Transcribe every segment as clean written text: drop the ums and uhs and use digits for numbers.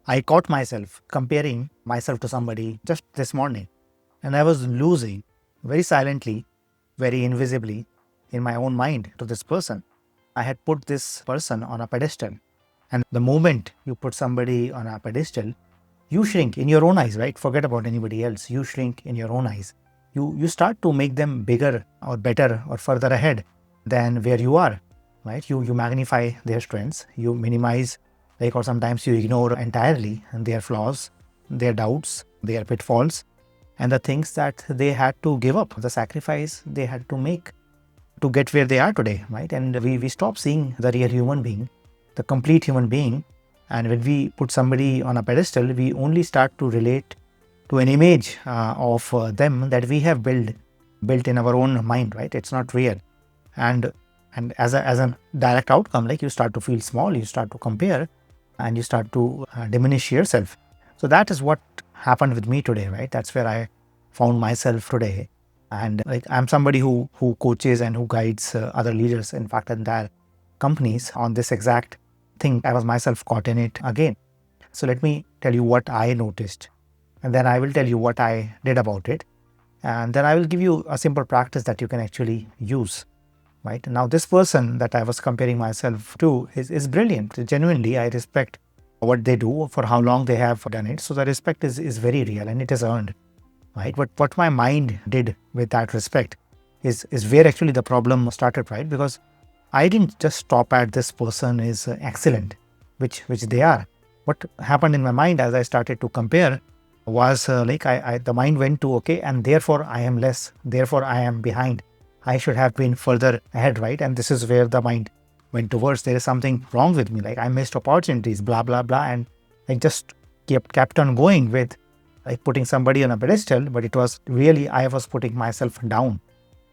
I caught myself comparing myself to somebody just this morning, and I was losing very silently, very invisibly in my own mind to this person. I had put this person on a pedestal. And the moment you put somebody on a pedestal, you shrink in your own eyes, right? Forget about anybody else. You shrink in your own eyes. You start to make them bigger or better or further ahead than where you are, right? You magnify their strengths, you minimize, or sometimes you ignore entirely their flaws, their doubts, their pitfalls, and the things that they had to give up, the sacrifice they had to make to get where they are today, right? And we stop seeing the real human being, the complete human being. And when we put somebody on a pedestal, we only start to relate to an image of them that we have built in our own mind, right? It's not real. And as a direct outcome, you start to feel small, you start to compare, and you start to diminish yourself. So that is what happened with me today, right? That's where I found myself today. And I'm somebody who coaches and who guides other leaders, in fact, entire companies on this exact thing. I was myself caught in it again. So let me tell you what I noticed, and then I will tell you what I did about it. And then I will give you a simple practice that you can actually use, right? Now, this person that I was comparing myself to is brilliant. Genuinely, I respect what they do, for how long they have done it. So the respect is very real and it is earned, right? But what my mind did with that respect is where actually the problem started, right? Because I didn't just stop at this person is excellent, which they are. What happened in my mind as I started to compare was the mind went to, okay, and therefore I am less, therefore I am behind. I should have been further ahead, right? And this is where the mind went towards. There is something wrong with me, I missed opportunities, blah, blah, blah. And I just kept on going with putting somebody on a pedestal, but it was really, I was putting myself down,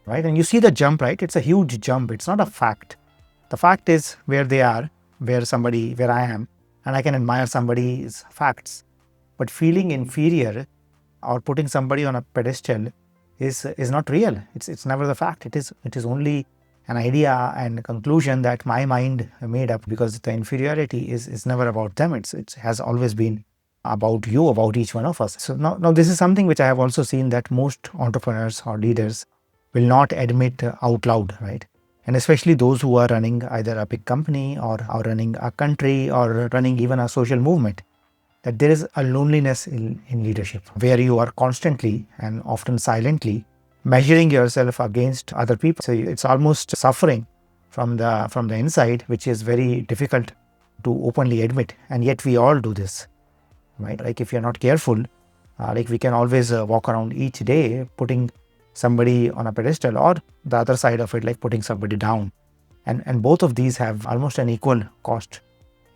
right? And you see the jump, right? It's a huge jump. It's not a fact. The fact is where they are, where I am, and I can admire somebody's facts. But feeling inferior or putting somebody on a pedestal is not real. It's never the fact. It is only an idea and a conclusion that my mind made up, because the inferiority is never about them. It has always been about you, about each one of us. So now this is something which I have also seen that most entrepreneurs or leaders will not admit out loud, right? And especially those who are running either a big company or running a country or running even a social movement, that there is a loneliness in leadership where you are constantly and often silently measuring yourself against other people. So it's almost suffering from the inside, which is very difficult to openly admit. And yet we all do this, right? If you're not careful, we can always walk around each day putting somebody on a pedestal, or the other side of it, putting somebody down. And both of these have almost an equal cost.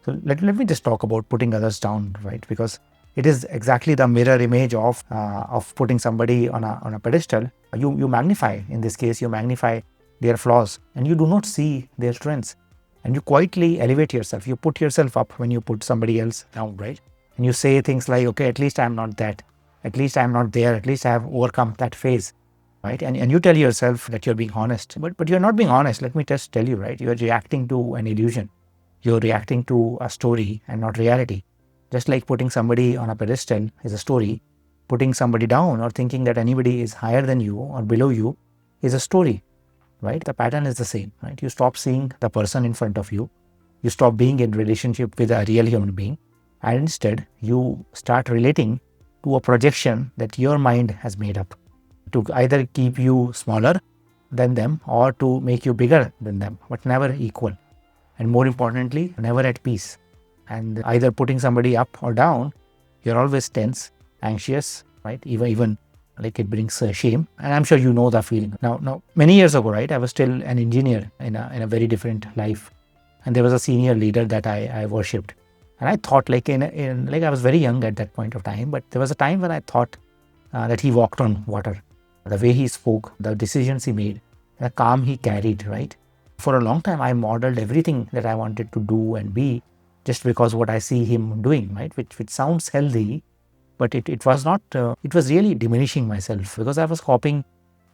So let me just talk about putting others down, right? Because it is exactly the mirror image of putting somebody on a pedestal. You magnify, in this case, you magnify their flaws and you do not see their strengths. And you quietly elevate yourself. You put yourself up when you put somebody else down, right? And you say things like, okay, at least I'm not that. At least I'm not there. At least I have overcome that phase, right? And you tell yourself that you're being honest. But you're not being honest. Let me just tell you, right? You're reacting to an illusion. You're reacting to a story and not reality. Just like putting somebody on a pedestal is a story, putting somebody down or thinking that anybody is higher than you or below you is a story, right? The pattern is the same, right? You stop seeing the person in front of you. You stop being in relationship with a real human being. And instead, you start relating to a projection that your mind has made up to either keep you smaller than them or to make you bigger than them, but never equal. And more importantly, never at peace. And either putting somebody up or down, you're always tense, anxious, right? Even it brings shame. And I'm sure you know the feeling. Now, many years ago, right, I was still an engineer in a very different life. And there was a senior leader that I worshipped. And I thought I was very young at that point of time, but there was a time when I thought that he walked on water. The way he spoke, the decisions he made, the calm he carried, right? For a long time, I modeled everything that I wanted to do and be just because what I see him doing, right? Which sounds healthy, but it was not, it was really diminishing myself because I was copying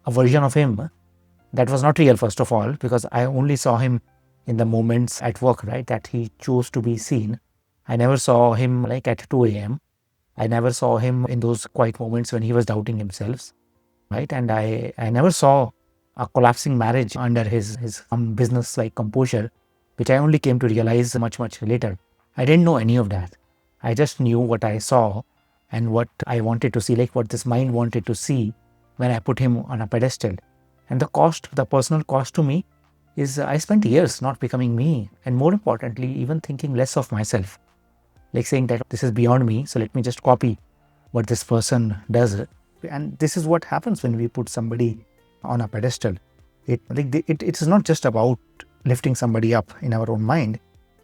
a version of him that was not real, first of all, because I only saw him in the moments at work, right? That he chose to be seen. I never saw him like at 2 a.m. I never saw him in those quiet moments when he was doubting himself, right? And I never saw a collapsing marriage under his business like composure, which I only came to realize much, much later. I didn't know any of that. I just knew what I saw and what I wanted to see, like what this mind wanted to see when I put him on a pedestal. And the cost, the personal cost to me is I spent years not becoming me. And more importantly, even thinking less of myself, like saying that this is beyond me. So let me just copy what this person does. And this is what happens when we put somebody on a pedestal. It is not just about lifting somebody up in our own mind.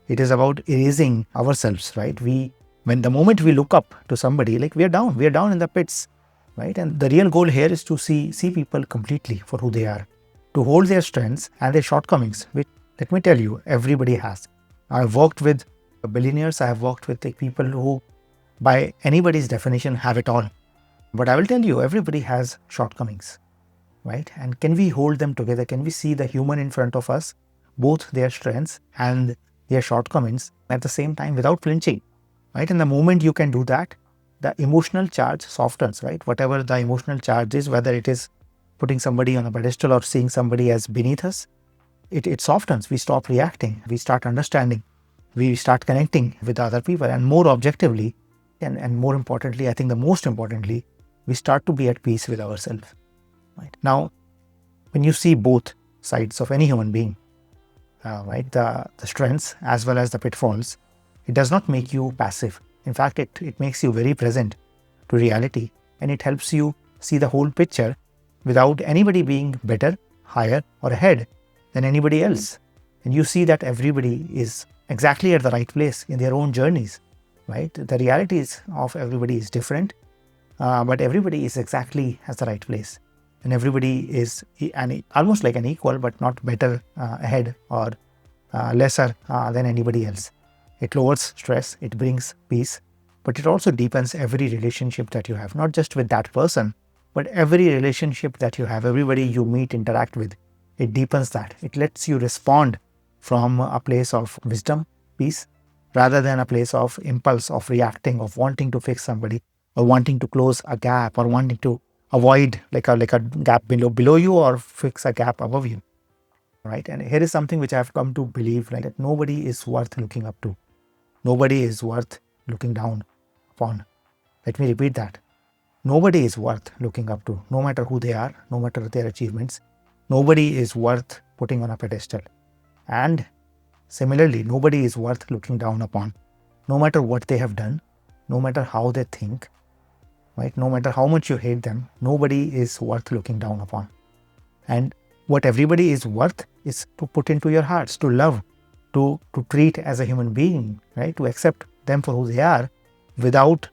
It is about erasing ourselves, right? When the moment we look up to somebody, like we are down in the pits, right? And the real goal here is to see people completely for who they are, to hold their strengths and their shortcomings, which, let me tell you, everybody has. I've worked with billionaires. I have worked with people who, by anybody's definition, have it all. But I will tell you, everybody has shortcomings, right? And can we hold them together? Can we see the human in front of us, both their strengths and their shortcomings at the same time without flinching, right? And the moment you can do that, the emotional charge softens, right? Whatever the emotional charge is, whether it is putting somebody on a pedestal or seeing somebody as beneath us, it softens. We stop reacting. We start understanding. We start connecting with other people, and more objectively, and more importantly, I think the most importantly, we start to be at peace with ourselves. Right? Now, when you see both sides of any human being, right, the strengths as well as the pitfalls, it does not make you passive. In fact, it makes you very present to reality, and it helps you see the whole picture without anybody being better, higher, or ahead than anybody else. And you see that everybody is exactly at the right place in their own journeys, right? The realities of everybody is different, but everybody is exactly at the right place. And everybody is almost like an equal, but not better ahead or lesser than anybody else. It lowers stress, it brings peace, but it also deepens every relationship that you have, not just with that person, but every relationship that you have, everybody you meet, interact with. It deepens that. It lets you respond from a place of wisdom, peace, rather than a place of impulse, of reacting, of wanting to fix somebody, or wanting to close a gap, or wanting to avoid like a gap below you, or fix a gap above you, right? And here is something which I have come to believe, right, that nobody is worth looking up to. Nobody is worth looking down upon. Let me repeat that. Nobody is worth looking up to, no matter who they are, no matter their achievements. Nobody is worth putting on a pedestal. And similarly, nobody is worth looking down upon, no matter what they have done, no matter how they think, right? No matter how much you hate them, nobody is worth looking down upon. And what everybody is worth is to put into your hearts, to love, to treat as a human being, right? To accept them for who they are without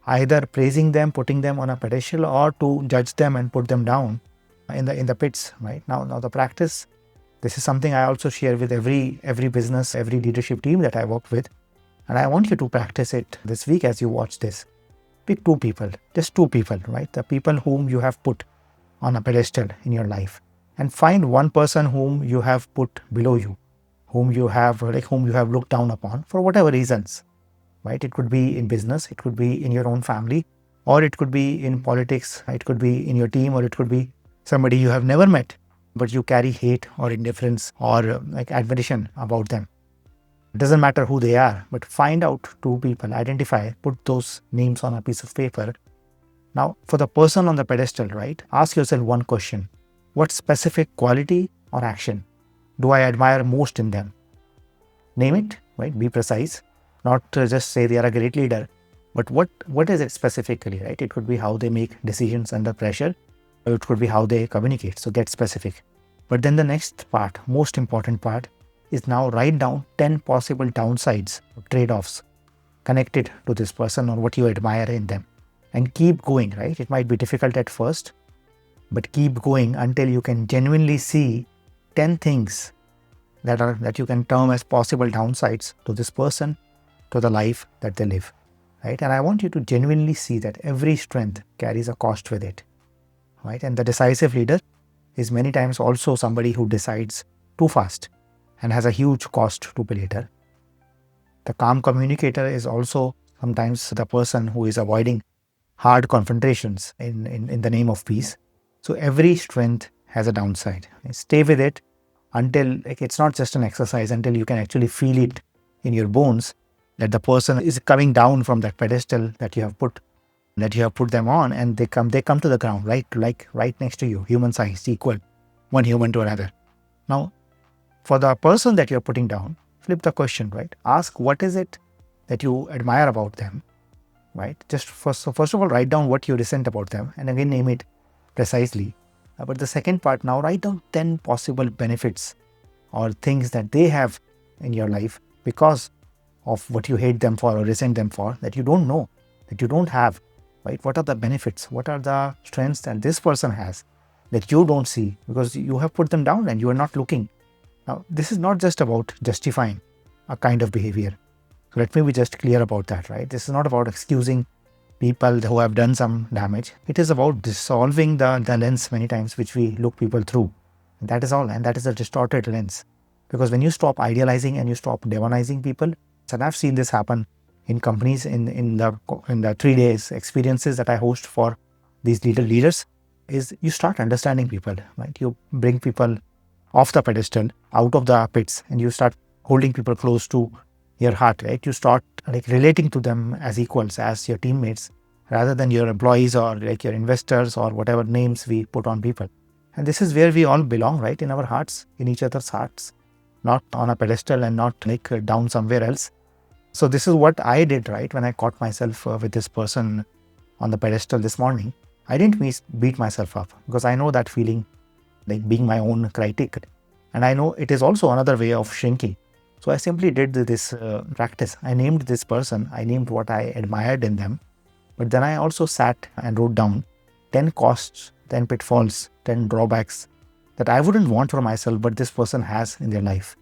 either praising them, putting them on a pedestal, or to judge them and put them down in the pits, right? Now the practice, this is something I also share with every business, every leadership team that I work with. And I want you to practice it this week as you watch this. Pick two people, just two people, right? The people whom you have put on a pedestal in your life, and find one person whom you have put below you, whom you have looked down upon for whatever reasons, right? It could be in business, it could be in your own family, or it could be in politics, it could be in your team, or it could be somebody you have never met, but you carry hate or indifference or admiration about them. It doesn't matter who they are, but find out two people, identify, put those names on a piece of paper. Now, for the person on the pedestal, right, ask yourself one question. What specific quality or action do I admire most in them? Name it, right? Be precise. Not just say they are a great leader, but what is it specifically, right? It could be how they make decisions under pressure, or it could be how they communicate. So get specific. But then the next part, most important part, is now write down 10 possible downsides or trade-offs connected to this person or what you admire in them. And keep going, right? It might be difficult at first, but keep going until you can genuinely see 10 things that you can term as possible downsides to this person, to the life that they live, right? And I want you to genuinely see that every strength carries a cost with it, right? And the decisive leader is many times also somebody who decides too fast and has a huge cost to pay later. The calm communicator is also sometimes the person who is avoiding hard confrontations in the name of peace. So every strength has a downside. Stay with it until, like, it's not just an exercise, until you can actually feel it in your bones that the person is coming down from that pedestal that you have put them on, and they come to the ground, right, like right next to you, human size, equal, one human to another. Now, for the person that you're putting down, flip the question, right? Ask what is it that you admire about them, right? Just first of all, write down what you resent about them, and again name it precisely. But the second part, now write down 10 possible benefits or things that they have in your life because of what you hate them for or resent them for, that you don't know, that you don't have, right? What are the benefits? What are the strengths that this person has that you don't see because you have put them down and you are not looking? Now, this is not just about justifying a kind of behavior. So let me be just clear about that, right? This is not about excusing people who have done some damage. It is about dissolving the lens many times which we look people through. And that is all. And that is a distorted lens. Because when you stop idealizing and you stop demonizing people, and I've seen this happen in companies in the 3 days experiences that I host for these leaders, is you start understanding people, right? You bring people off the pedestal, out of the pits, and you start holding people close to your heart, right? You start like relating to them as equals, as your teammates, rather than your employees or like your investors or whatever names we put on people. And this is where we all belong, right? In our hearts, in each other's hearts, not on a pedestal and not like down somewhere else. So this is what I did, right? When I caught myself with this person on the pedestal this morning, I didn't beat myself up because I know that feeling, like being my own critic. And I know it is also another way of shrinking. So I simply did this practice. I named this person, I named what I admired in them. But then I also sat and wrote down 10 costs, 10 pitfalls, 10 drawbacks that I wouldn't want for myself, but this person has in their life,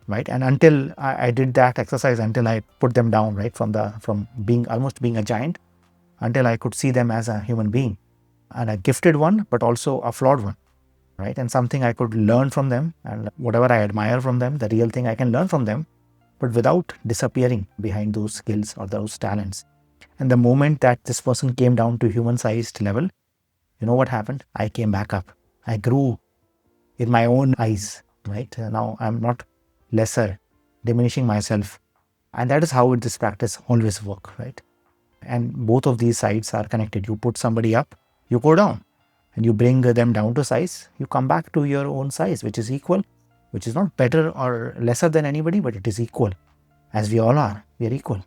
right? And until I did that exercise, until I put them down, right, from being almost being a giant, until I could see them as a human being, and a gifted one, but also a flawed one, right? And something I could learn from them, and whatever I admire from them, the real thing I can learn from them, but without disappearing behind those skills or those talents. And the moment that this person came down to human-sized level, you know what happened? I came back up. I grew in my own eyes, right? Now I'm not lesser, diminishing myself. And that is how this practice always works, right? And both of these sides are connected. You put somebody up, you go down. And you bring them down to size, you come back to your own size, which is equal, which is not better or lesser than anybody, but it is equal. As we all are, we are equal.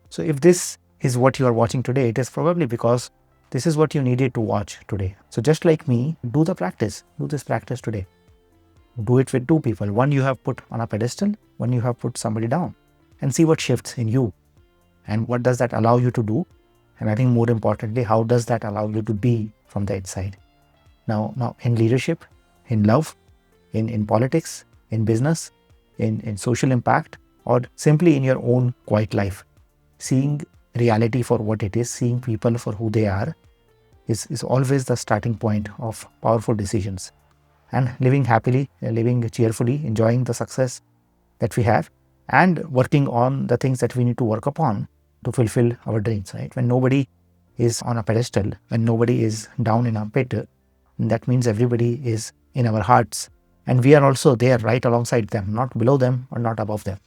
So if this is what you are watching today, it is probably because this is what you needed to watch today. So just like me, do the practice. Do this practice today. Do it with two people. One you have put on a pedestal, one you have put somebody down, and see what shifts in you. And what does that allow you to do? And I think more importantly, how does that allow you to be from the inside? Now in leadership, in love, in politics, in business, in social impact, or simply in your own quiet life, seeing reality for what it is, seeing people for who they are, is always the starting point of powerful decisions. And living happily, living cheerfully, enjoying the success that we have, and working on the things that we need to work upon to fulfill our dreams, right? When nobody is on a pedestal, when nobody is down in a pit, that means everybody is in our hearts. And we are also there right alongside them, not below them or not above them.